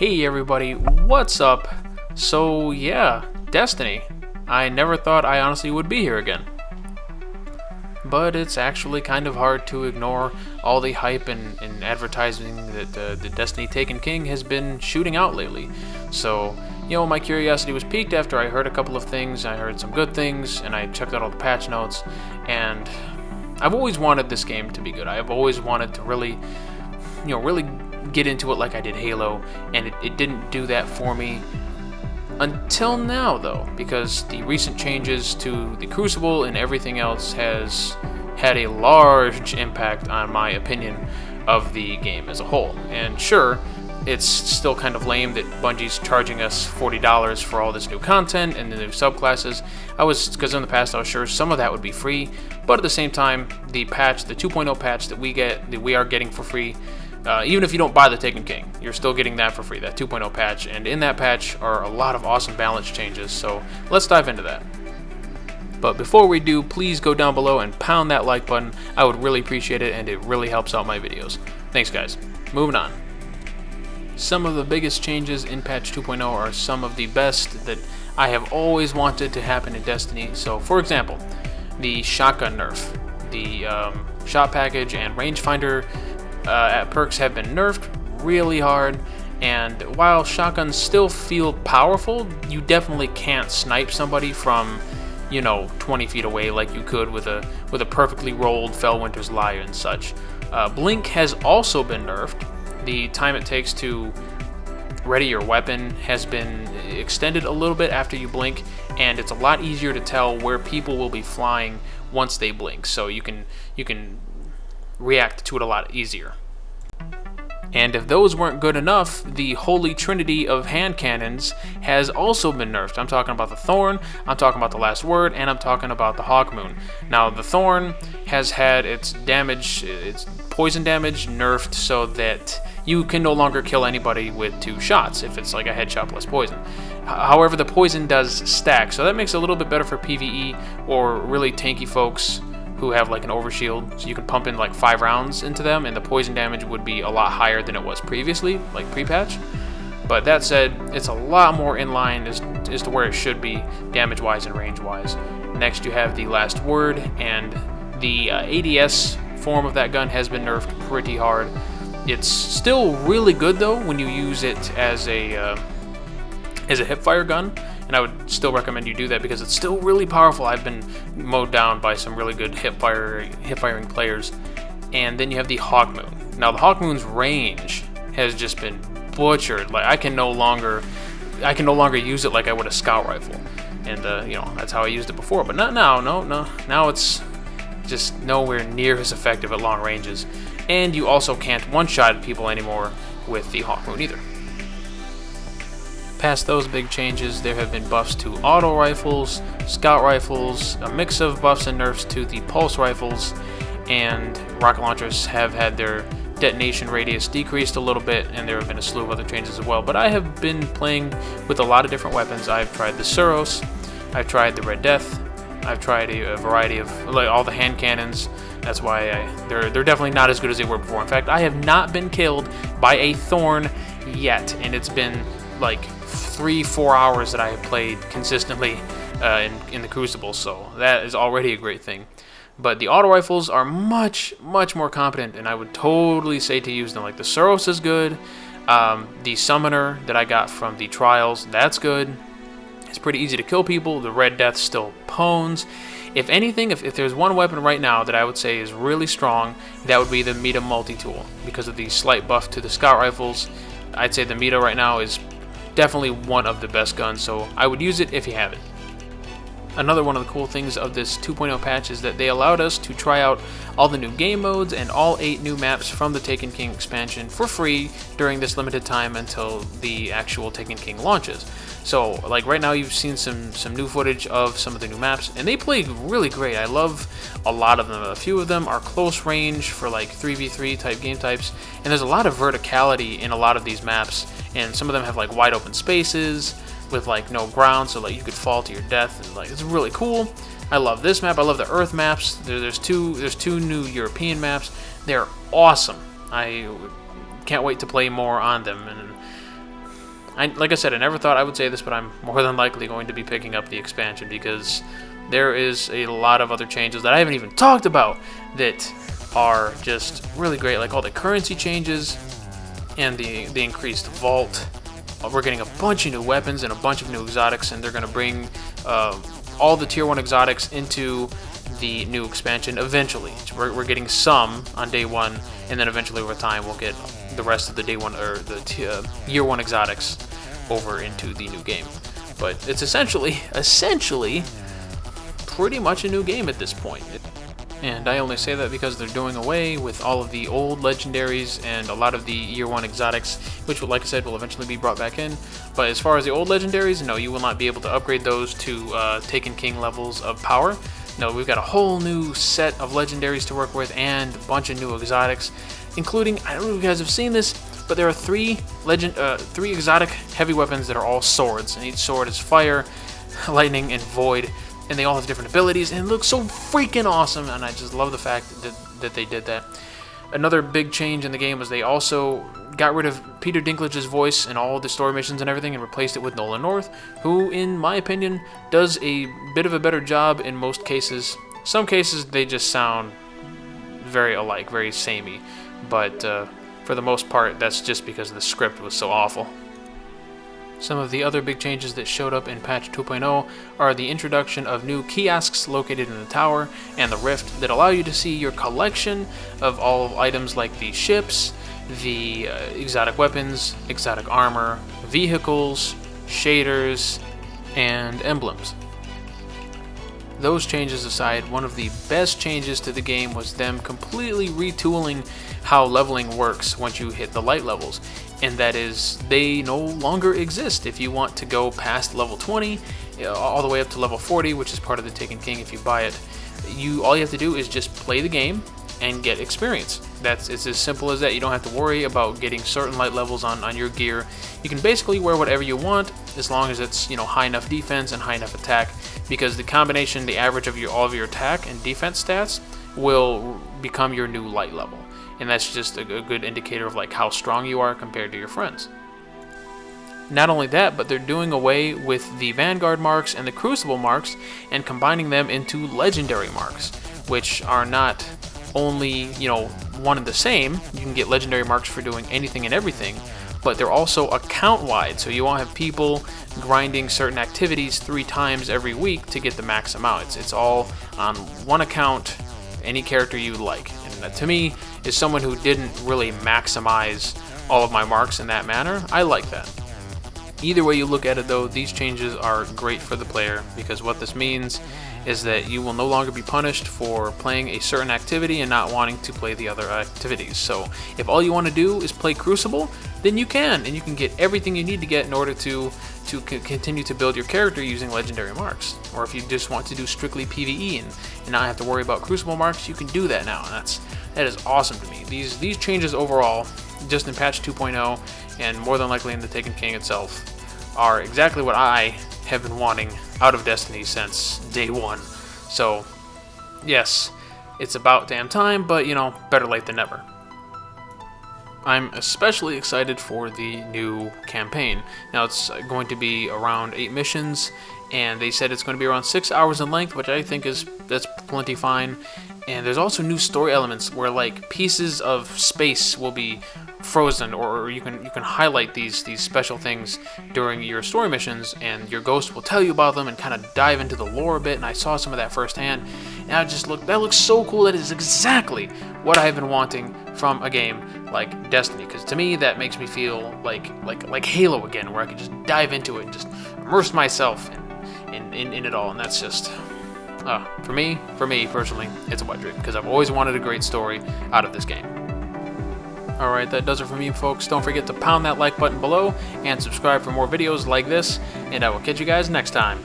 Hey everybody, what's up? So yeah, Destiny. I never thought I honestly would be here again. But it's actually kind of hard to ignore all the hype and advertising that the Destiny Taken King has been shooting out lately. So, you know, my curiosity was piqued after I heard a couple of things. I heard some good things, and I checked out all the patch notes, and I've always wanted this game to be good. I've always wanted to really get into it like I did Halo, and it didn't do that for me until now, though, because the recent changes to the Crucible and everything else has had a large impact on my opinion of the game as a whole. And sure, it's still kind of lame that Bungie's charging us $40 for all this new content and the new subclasses. Because in the past I was sure some of that would be free, but at the same time, the patch, the 2.0 patch that we are getting for free, even if you don't buy the Taken King, you're still getting that for free, that 2.0 patch, and in that patch are a lot of awesome balance changes, so let's dive into that. But before we do, please go down below and pound that like button. I would really appreciate it, and it really helps out my videos. Thanks guys. Moving on. Some of the biggest changes in patch 2.0 are some of the best that I have always wanted to happen in Destiny. So for example, the shotgun nerf, the shot package and rangefinder perks have been nerfed really hard, and while shotguns still feel powerful, you definitely can't snipe somebody from, you know, 20 feet away like you could with a perfectly rolled Fellwinter's Lyre and such. Blink has also been nerfed. The time it takes to ready your weapon has been extended a little bit after you blink, and it's a lot easier to tell where people will be flying once they blink, so you can react to it a lot easier. And if those weren't good enough, the holy trinity of hand cannons has also been nerfed. I'm talking about the Thorn, I'm talking about the Last Word, and I'm talking about the Hawkmoon. Now the Thorn has had its poison damage nerfed so that you can no longer kill anybody with 2 shots if it's like a headshot plus poison. However, the poison does stack, so that makes it a little bit better for PvE or really tanky folks who have like an overshield, so you can pump in like 5 rounds into them, and the poison damage would be a lot higher than it was previously, like pre-patch. But that said, it's a lot more in line as to where it should be, damage-wise and range-wise. Next, you have the Last Word, and the ADS form of that gun has been nerfed pretty hard. It's still really good though when you use it as a hipfire gun, and I would still recommend you do that because it's still really powerful. I've been mowed down by some really good hip-firing players. And then you have the Hawkmoon. Now the Hawkmoon's range has just been butchered. Like I can no longer use it like I would a scout rifle, and you know, that's how I used it before. But not now. No. Now it's just nowhere near as effective at long ranges. And you also can't one-shot people anymore with the Hawkmoon either. Past those big changes, there have been buffs to auto rifles, scout rifles, a mix of buffs and nerfs to the pulse rifles, and rocket launchers have had their detonation radius decreased a little bit, and there have been a slew of other changes as well. But I have been playing with a lot of different weapons. I've tried the Suros, I've tried the Red Death, I've tried a variety of, like, all the hand cannons. That's why they're definitely not as good as they were before. In fact, I have not been killed by a Thorn yet, and it's been like 3-4 hours that I have played consistently in the Crucible, so that is already a great thing. But the auto rifles are much more competent, and I would totally say to use them. Like the Suros is good, the Summoner that I got from the Trials, that's good. It's pretty easy to kill people. The Red Death still pones. If anything, if there's one weapon right now that I would say is really strong, that would be the Meta Multi-Tool. Because of the slight buff to the scout rifles, I'd say the Meta right now is definitely one of the best guns, so I would use it if you have it. Another one of the cool things of this 2.0 patch is that they allowed us to try out all the new game modes and all 8 new maps from the Taken King expansion for free during this limited time until the actual Taken King launches. So, like right now, you've seen some new footage of some of the new maps, and they play really great. I love a lot of them. A few of them are close range for like 3v3 type game types, and there's a lot of verticality in a lot of these maps, and some of them have like wide open spaces with like no ground, so like you could fall to your death, and like it's really cool. I love this map. I love the Earth maps. There's two new European maps. They're awesome. I can't wait to play more on them. And like I said, I never thought I would say this, but I'm more than likely going to be picking up the expansion because there is a lot of other changes that I haven't even talked about that are just really great, like all the currency changes and the increased vault. We're getting a bunch of new weapons and a bunch of new exotics, and they're going to bring all the tier 1 exotics into the new expansion eventually. We're getting some on day 1, and then eventually over time we'll get the rest of the day 1 or the year 1 exotics over into the new game. But it's essentially pretty much a new game at this point. And I only say that because they're doing away with all of the old legendaries and a lot of the year 1 exotics, which, like I said, will eventually be brought back in. But as far as the old legendaries, no, you will not be able to upgrade those to Taken King levels of power. No, we've got a whole new set of legendaries to work with and a bunch of new exotics, including, I don't know if you guys have seen this, but there are three exotic heavy weapons that are all swords, and each sword is fire, lightning, and void. And they all have different abilities, and it looks so freaking awesome, and I just love the fact that they did that. Another big change in the game was they also got rid of Peter Dinklage's voice in all the story missions and everything and replaced it with Nolan North, who, in my opinion, does a bit of a better job in most cases. Some cases, they just sound very alike, very samey, but for the most part, that's just because the script was so awful. Some of the other big changes that showed up in patch 2.0 are the introduction of new kiosks located in the tower and the rift that allow you to see your collection of all items like the ships, the exotic weapons, exotic armor, vehicles, shaders, and emblems. Those changes aside, one of the best changes to the game was them completely retooling how leveling works once you hit the light levels, and that is, they no longer exist if you want to go past level 20 all the way up to level 40, which is part of the Taken King if you buy it. All you have to do is just play the game and get experience. It's as simple as that. You don't have to worry about getting certain light levels on your gear. You can basically wear whatever you want as long as it's, high enough defense and high enough attack, because the combination, the average of all of your attack and defense stats will become your new light level. And that's just a good indicator of like how strong you are compared to your friends. Not only that, but they're doing away with the Vanguard marks and the Crucible marks and combining them into legendary marks, which are not only, one and the same. You can get legendary marks for doing anything and everything, but they're also account-wide, so you won't have people grinding certain activities 3 times every week to get the max amount. It's all on one account, any character you like. And that, to me, is someone who didn't really maximize all of my marks in that manner. I like that. Either way you look at it though, these changes are great for the player, because what this means is that you will no longer be punished for playing a certain activity and not wanting to play the other activities. So if all you want to do is play Crucible, then you can, and you can get everything you need to get in order to continue to build your character using legendary marks. Or if you just want to do strictly PvE and not have to worry about Crucible marks, you can do that now, and that is awesome to me. These changes overall, just in patch 2.0 and more than likely in the Taken King itself, are exactly what I have been wanting out of Destiny since day 1. So yes, it's about damn time, but better late than never. I'm especially excited for the new campaign. Now it's going to be around 8 missions, and they said it's going to be around 6 hours in length, which I think that's plenty fine. And there's also new story elements where like pieces of space will be frozen, or you can highlight these special things during your story missions, and your ghost will tell you about them and kind of dive into the lore a bit. And I saw some of that firsthand, and that looks so cool. That is exactly what I've been wanting from a game like Destiny, because to me that makes me feel like Halo again, where I can just dive into it and just immerse myself in it all. And that's just for me personally, it's a wet dream, because I've always wanted a great story out of this game. Alright, that does it for me, folks. Don't forget to pound that like button below and subscribe for more videos like this, and I will catch you guys next time.